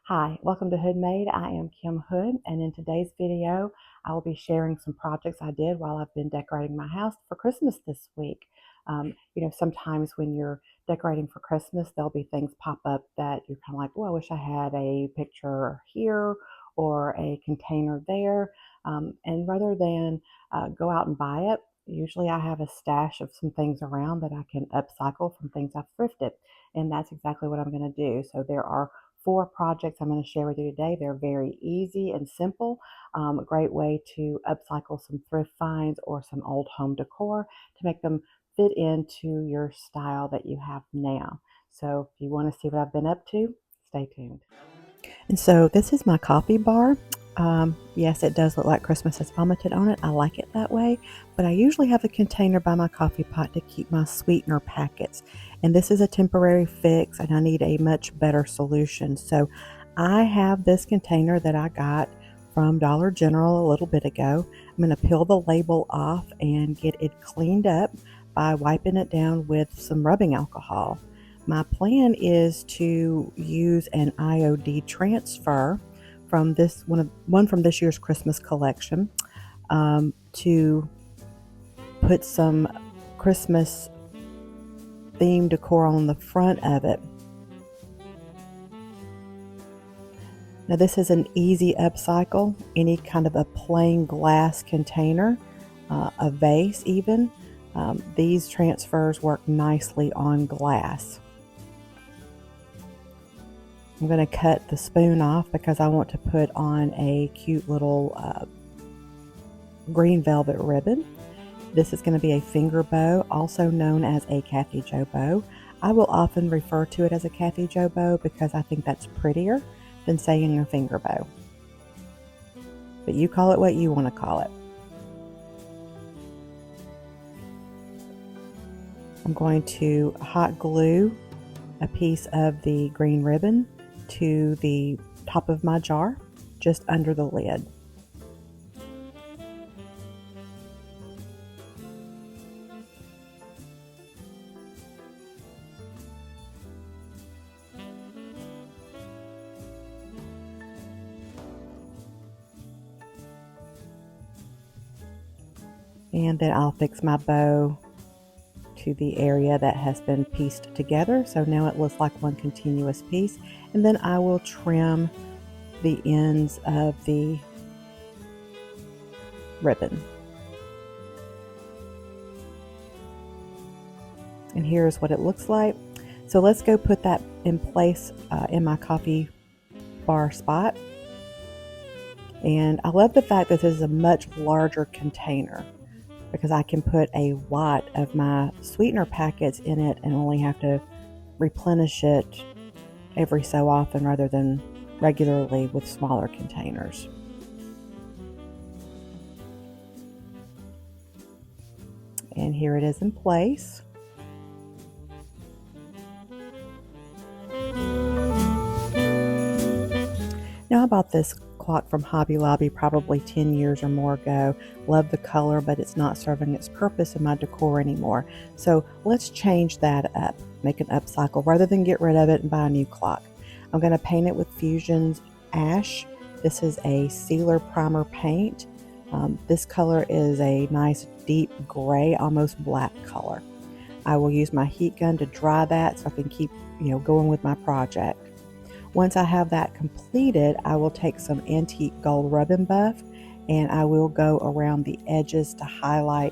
Hi, welcome to Hood Made. I am Kim Hood, and in today's video, I will be sharing some projects I did while I've been decorating my house for Christmas this week. Sometimes when you're decorating for Christmas, there'll be things pop up that you're kind of like, oh, I wish I had a picture here or a container there. And rather than go out and buy it, usually I have a stash of some things around that I can upcycle from things I've thrifted. And that's exactly what I'm going to do. So there are 4 projects I'm going to share with you today. They're very easy and simple. A great way to upcycle some thrift finds or some old home decor to make them fit into your style that you have now. So if you want to see what I've been up to, stay tuned. And so this is my coffee bar. Yes, it does look like Christmas has vomited on it. I like it that way, but I usually have a container by my coffee pot to keep my sweetener packets. And this is a temporary fix, and I need a much better solution. So I have this container that I got from Dollar General a little bit ago. I'm going to peel the label off and get it cleaned up by wiping it down with some rubbing alcohol. My plan is to use an IOD transfer from one from this year's Christmas collection to put some Christmas themed decor on the front of it. Now this is an easy upcycle. Any kind of a plain glass container, a vase even. These transfers work nicely on glass. I'm going to cut the spoon off because I want to put on a cute little green velvet ribbon. This is going to be a finger bow, also known as a Kathy Jo bow. I will often refer to it as a Kathy Jo bow because I think that's prettier than saying a finger bow. But you call it what you want to call it. I'm going to hot glue a piece of the green ribbon to the top of my jar, just under the lid. And then I'll fix my bow to the area that has been pieced together. So now it looks like one continuous piece. And then I will trim the ends of the ribbon. And here's what it looks like. So let's go put that in place in my coffee bar spot. And I love the fact that this is a much larger container, because I can put a lot of my sweetener packets in it and only have to replenish it every so often rather than regularly with smaller containers. And here it is in place. Now I bought this clock from Hobby Lobby probably 10 years or more ago. Love the color, but it's not serving its purpose in my decor anymore. So let's change that up, make an upcycle rather than get rid of it and buy a new clock. I'm going to paint it with Fusion's Ash. This is a sealer primer paint. This color is a nice deep gray, almost black color. I will use my heat gun to dry that so I can keep going with my project. Once I have that completed, I will take some antique gold rub-and buff and I will go around the edges to highlight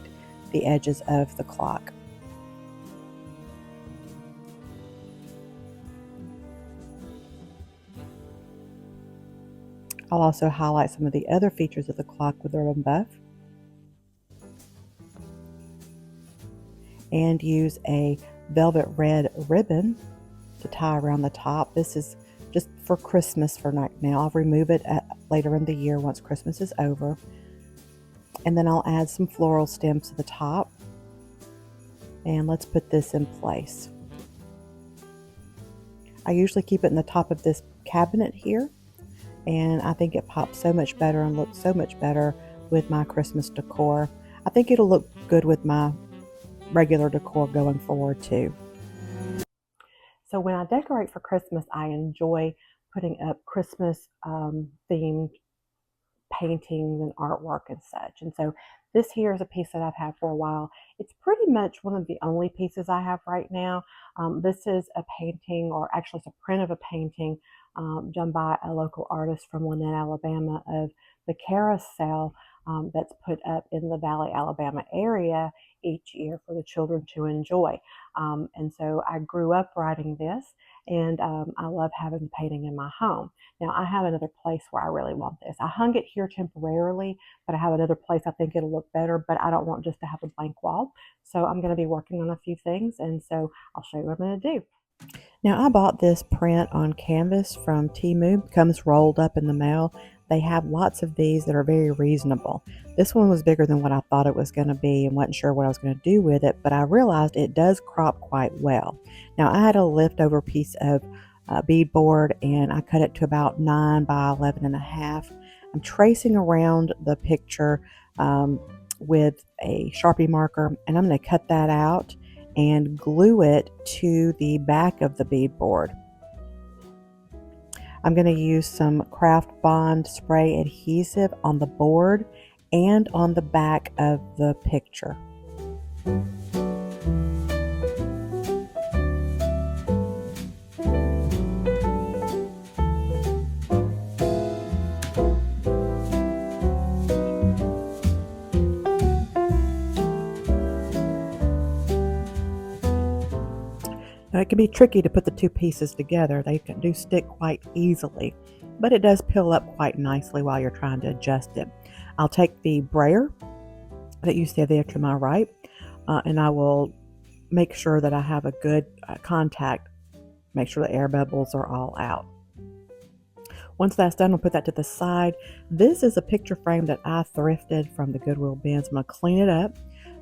the edges of the clock. I'll also highlight some of the other features of the clock with rub-and buff and use a velvet red ribbon to tie around the top. This is just for Christmas for right now. I'll remove it later in the year once Christmas is over. And then I'll add some floral stems to the top. And let's put this in place. I usually keep it in the top of this cabinet here. And I think it pops so much better and looks so much better with my Christmas decor. I think it'll look good with my regular decor going forward too. So when I decorate for Christmas, I enjoy putting up Christmas themed paintings and artwork and such. And so this here is a piece that I've had for a while. It's pretty much one of the only pieces I have right now. This is a painting, or actually it's a print of a painting done by a local artist from Lynette, Alabama, of the carousel that's put up in the Valley, Alabama area each year for the children to enjoy. And so I grew up writing this, and I love having the painting in my home. Now I have another place where I really want this. I hung it here temporarily, but I have another place I think it'll look better, but I don't want just to have a blank wall. So I'm going to be working on a few things, and so I'll show you what I'm going to do. Now I bought this print on canvas from Temu. It comes rolled up in the mail. They have lots of these that are very reasonable. This one was bigger than what I thought it was going to be and wasn't sure what I was going to do with it, but I realized it does crop quite well. Now I had a leftover piece of beadboard, and I cut it to about 9 by 11 and a half. I'm tracing around the picture with a Sharpie marker, and I'm going to cut that out and glue it to the back of the beadboard. I'm going to use some Craft Bond spray adhesive on the board and on the back of the picture. Now, it can be tricky to put the two pieces together. They do stick quite easily, but it does peel up quite nicely while you're trying to adjust it. I'll take the brayer that you see there to my right, and I will make sure that I have a good contact, make sure the air bubbles are all out. Once that's done, I'll put that to the side. This is a picture frame that I thrifted from the Goodwill bins. I'm going to clean it up.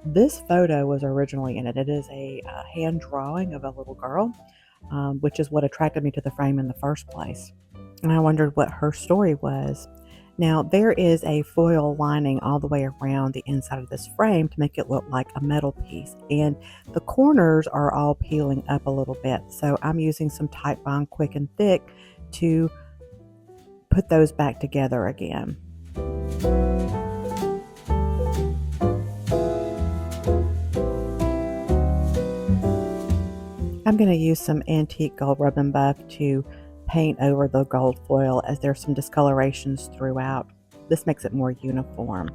This photo was originally in it. It is a hand drawing of a little girl, which is what attracted me to the frame in the first place. And I wondered what her story was. Now, there is a foil lining all the way around the inside of this frame to make it look like a metal piece. And the corners are all peeling up a little bit. So I'm using some Tite Bond Quick and Thick to put those back together again. I'm going to use some antique gold rub and buff to paint over the gold foil, as there's some discolorations throughout. This makes it more uniform.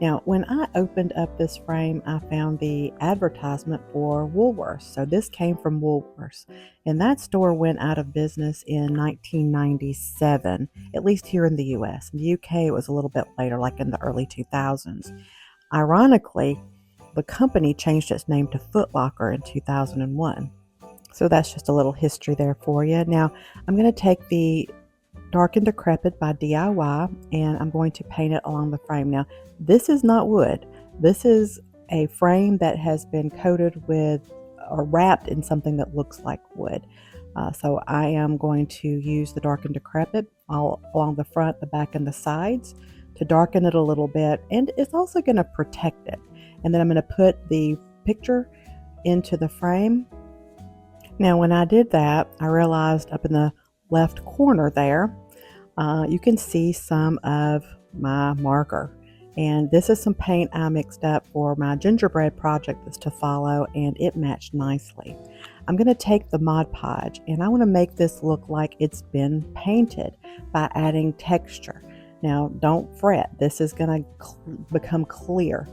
Now, when I opened up this frame, I found the advertisement for Woolworths. So this came from Woolworths, and that store went out of business in 1997, at least here in the US. In the UK, it was a little bit later, like in the early 2000s. Ironically, the company changed its name to Foot Locker in 2001. So that's just a little history there for you. Now, I'm going to take the Dark and Decrepit by DIY, and I'm going to paint it along the frame. Now, this is not wood. This is a frame that has been coated with or wrapped in something that looks like wood. So I am going to use the Dark and Decrepit all along the front, the back, and the sides to darken it a little bit, and it's also going to protect it. And then I'm going to put the picture into the frame. Now, when I did that, I realized up in the left corner there, you can see some of my marker. And this is some paint I mixed up for my gingerbread project that's to follow, and it matched nicely. I'm going to take the Mod Podge, and I want to make this look like it's been painted by adding texture. Now, don't fret. This is going to become clear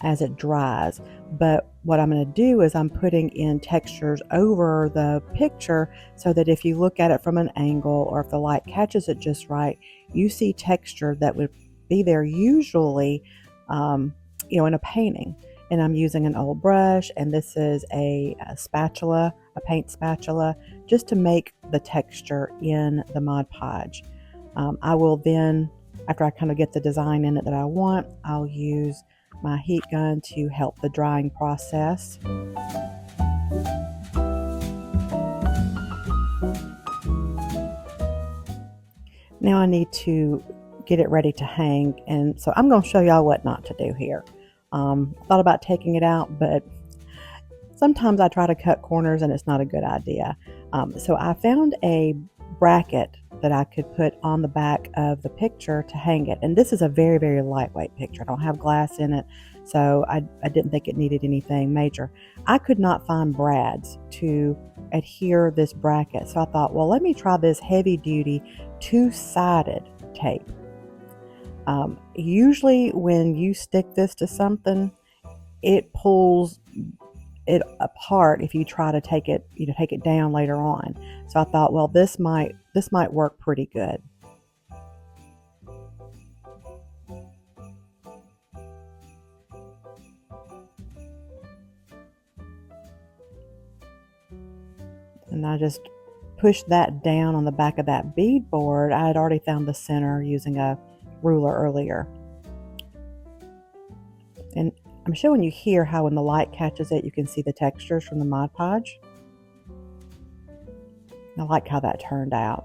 as it dries. But what I'm going to do is I'm putting in textures over the picture so that if you look at it from an angle, or if the light catches it just right, you see texture that would be there usually, in a painting. And I'm using an old brush, and this is a spatula, a paint spatula, just to make the texture in the Mod Podge. I will then, after I kind of get the design in it that I want, I'll use my heat gun to help the drying process. Now I need to get it ready to hang, and so I'm going to show y'all what not to do here. Thought about taking it out, but sometimes I try to cut corners and it's not a good idea. So I found a bracket that I could put on the back of the picture to hang it. And this is a very, very lightweight picture. I don't have glass in it, so I didn't think it needed anything major. I could not find brads to adhere this bracket, so I thought, well, let me try this heavy duty two-sided tape. Usually when you stick this to something, it pulls it apart if you try to take it down later on. So I thought, well, this might work pretty good. And I just pushed that down on the back of that beadboard. I had already found the center using a ruler earlier. And I'm showing you here how when the light catches it, you can see the textures from the Mod Podge. I like how that turned out.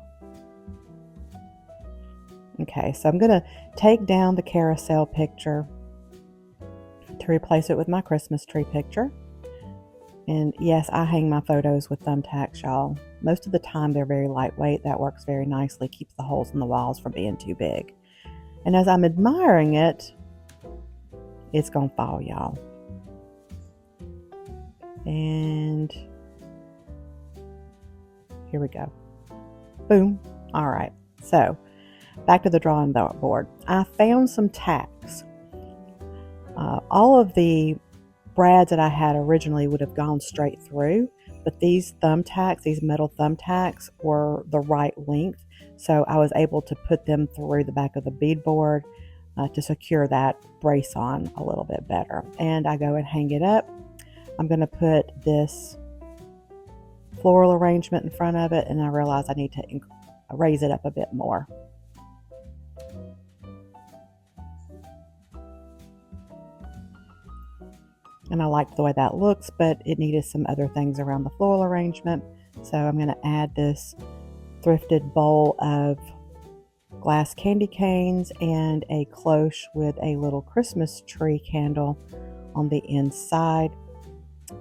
Okay, so I'm going to take down the carousel picture to replace it with my Christmas tree picture. And yes, I hang my photos with thumbtacks, y'all. Most of the time they're very lightweight. That works very nicely, keeps the holes in the walls from being too big. And as I'm admiring it, it's gonna fall, y'all. And here we go. Boom. All right, so back to the drawing board. I found some tacks. All of the brads that I had originally would have gone straight through, but these thumbtacks, these metal thumbtacks, were the right length, so I was able to put them through the back of the beadboard to secure that brace on a little bit better. And I go and hang it up. I'm going to put this floral arrangement in front of it, and I realize I need to raise it up a bit more. And I liked the way that looks, but it needed some other things around the floral arrangement. So I'm going to add this thrifted bowl of glass candy canes and a cloche with a little Christmas tree candle on the inside.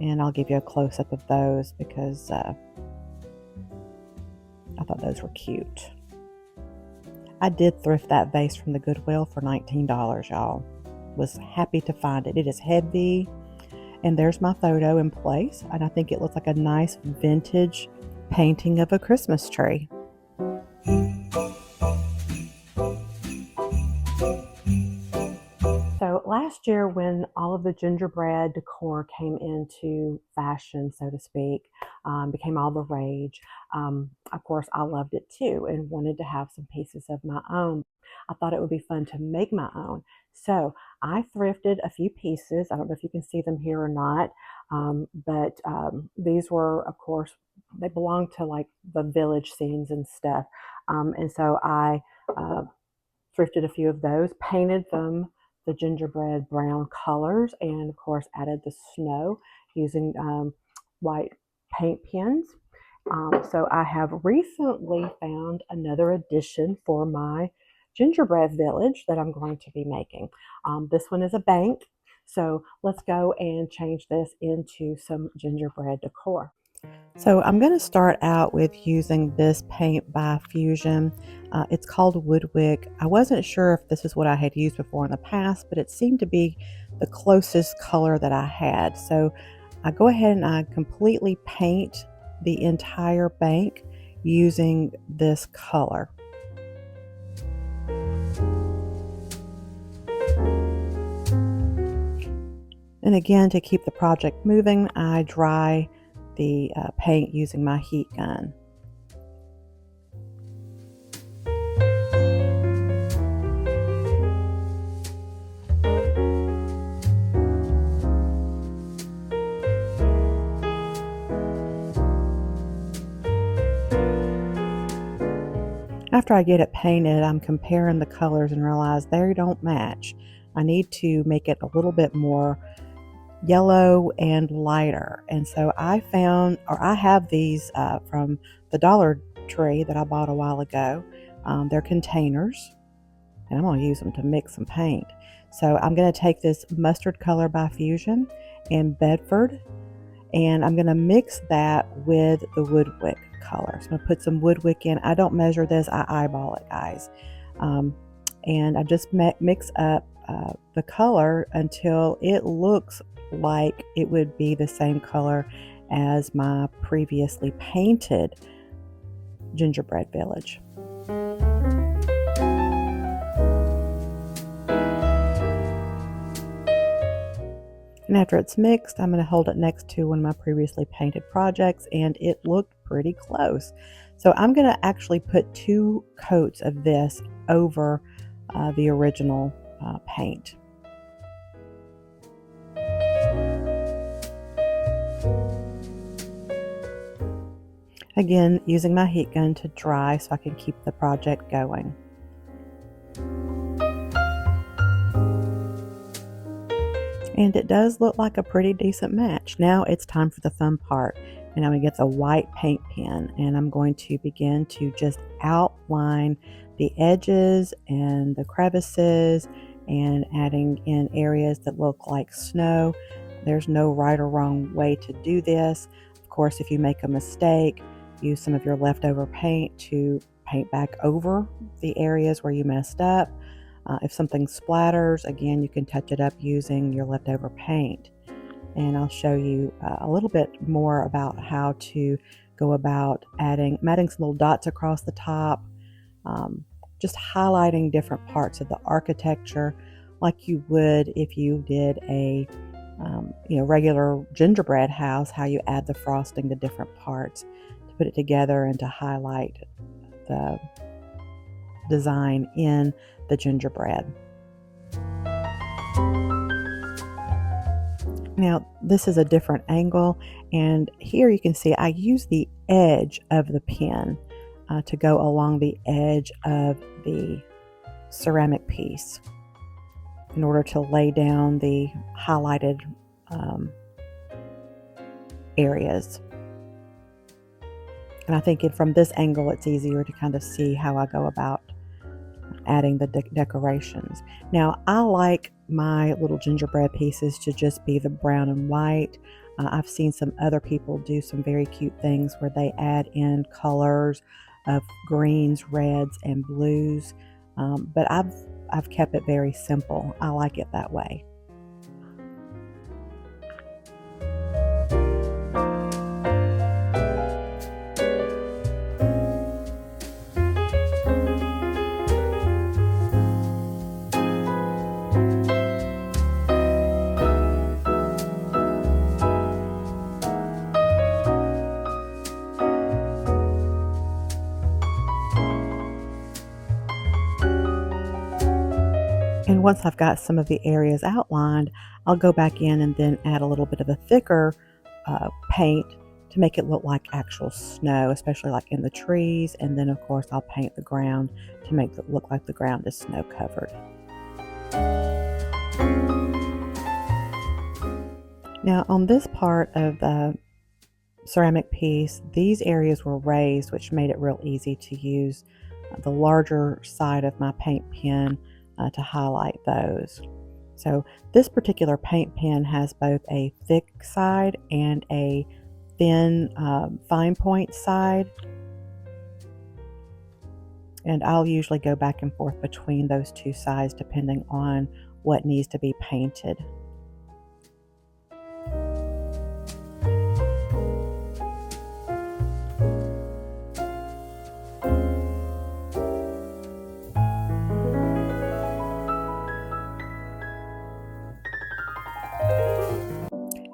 And I'll give you a close-up of those because I thought those were cute. I did thrift that vase from the Goodwill for $19, y'all. Was happy to find it. It is heavy. And there's my photo in place, and I think it looks like a nice vintage painting of a Christmas tree. So last year when all of the gingerbread decor came into fashion, so to speak, became all the rage, of course I loved it too and wanted to have some pieces of my own. I thought it would be fun to make my own. So I thrifted a few pieces. I don't know if you can see them here or not, but these were, of course, they belong to like the village scenes and stuff. And so I thrifted a few of those, painted them the gingerbread brown colors, and of course added the snow using white paint pens. So I have recently found another addition for my gingerbread village that I'm going to be making. This one is a bank, so let's go and change this into some gingerbread decor. So I'm going to start out with using this paint by Fusion. It's called Woodwick. I wasn't sure if this is what I had used before in the past, but it seemed to be the closest color that I had. So I go ahead and I completely paint the entire bank using this color. And again, to keep the project moving, I dry the paint using my heat gun. After I get it painted, I'm comparing the colors and realize they don't match. I need to make it a little bit more yellow and lighter. And so I have these from the Dollar Tree that I bought a while ago. They're containers, and I'm going to use them to mix some paint. So I'm going to take this Mustard Color by Fusion and Bedford, and I'm going to mix that with the Woodwick color. So I'm going to put some wood wick in. I don't measure this, I eyeball it, guys. And I just mix up the color until it looks like it would be the same color as my previously painted gingerbread village. And after it's mixed, I'm going to hold it next to one of my previously painted projects, and it looked pretty close. So I'm going to actually put 2 coats of this over the original paint. Again, using my heat gun to dry so I can keep the project going. And it does look like a pretty decent match. Now it's time for the fun part. And I'm going to get the white paint pen, and I'm going to begin to just outline the edges and the crevices and adding in areas that look like snow. There's no right or wrong way to do this. Of course, if you make a mistake, use some of your leftover paint to paint back over the areas where you messed up. If something splatters, again, you can touch it up using your leftover paint. And I'll show you a little bit more about how to go about adding some little dots across the top, just highlighting different parts of the architecture like you would if you did a regular gingerbread house, how you add the frosting to different parts to put it together and to highlight the design in the gingerbread. Now this is a different angle, and here you can see I use the edge of the pen to go along the edge of the ceramic piece in order to lay down the highlighted areas. And I think from this angle it's easier to kind of see how I go about adding the decorations. Now I like my little gingerbread pieces to just be the brown and white. I've seen some other people do some very cute things where they add in colors of greens, reds, and blues, but I've kept it very simple. I like it that way. And once I've got some of the areas outlined, I'll go back in and then add a little bit of a thicker paint to make it look like actual snow, especially like in the trees. And then of course I'll paint the ground to make it look like the ground is snow covered. Now on this part of the ceramic piece, these areas were raised, which made it real easy to use the larger side of my paint pen to highlight those. So this particular paint pen has both a thick side and a thin fine point side, and I'll usually go back and forth between those two sides depending on what needs to be painted.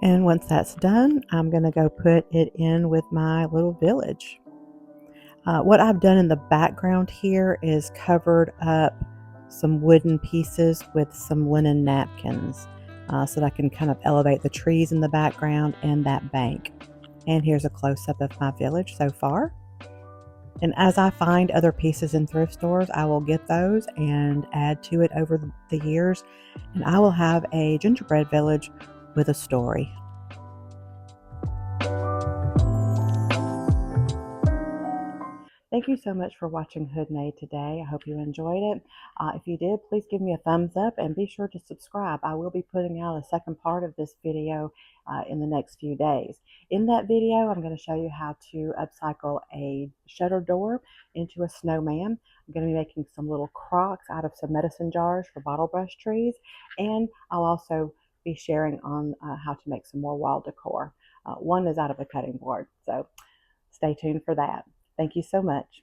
And once that's done, I'm going to go put it in with my little village. What I've done in the background here is covered up some wooden pieces with some linen napkins so that I can kind of elevate the trees in the background and that bank. And here's a close-up of my village so far. And as I find other pieces in thrift stores, I will get those and add to it over the years. And I will have a gingerbread village with a story. Thank you so much for watching Hood Made today. I hope you enjoyed it. If you did, please give me a thumbs up and be sure to subscribe. I will be putting out a second part of this video in the next few days. In that video, I'm going to show you how to upcycle a shutter door into a snowman. I'm going to be making some little crocks out of some medicine jars for bottle brush trees, and I'll also be sharing on how to make some more wall decor. One is out of a cutting board, so stay tuned for that. Thank you so much.